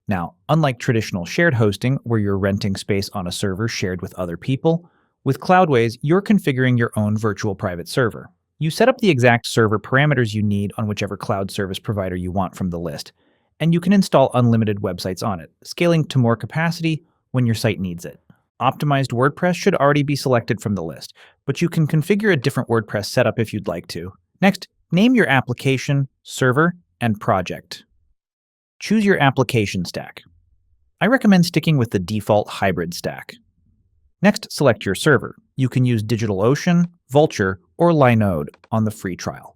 Now, unlike traditional shared hosting, where you're renting space on a server shared with other people, with Cloudways, you're configuring your own virtual private server. You set up the exact server parameters you need on whichever cloud service provider you want from the list, and you can install unlimited websites on it, scaling to more capacity when your site needs it. Optimized WordPress should already be selected from the list, but you can configure a different WordPress setup if you'd like to. Next, name your application, server, and project. Choose your application stack. I recommend sticking with the default hybrid stack. Next, select your server. You can use DigitalOcean, Vultr, or Linode on the free trial.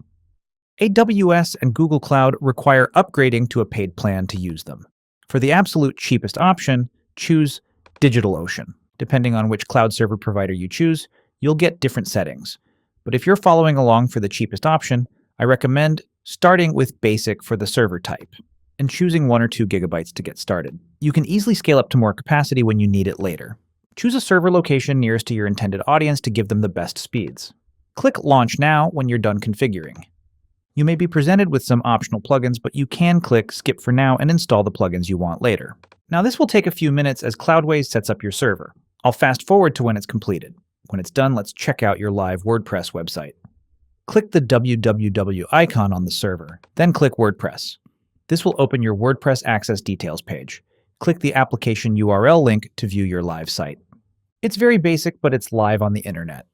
AWS and Google Cloud require upgrading to a paid plan to use them. For the absolute cheapest option, choose DigitalOcean. Depending on which cloud server provider you choose, you'll get different settings. But if you're following along for the cheapest option, I recommend starting with Basic for the server type and choosing 1 or 2 gigabytes to get started. You can easily scale up to more capacity when you need it later. Choose a server location nearest to your intended audience to give them the best speeds. Click Launch Now when you're done configuring. You may be presented with some optional plugins, but you can click Skip for now and install the plugins you want later. Now this will take a few minutes as Cloudways sets up your server. I'll fast forward to when it's completed. When it's done, let's check out your live WordPress website. Click the www icon on the server, then click WordPress. This will open your WordPress Access Details page. Click the application URL link to view your live site. It's very basic, but it's live on the internet.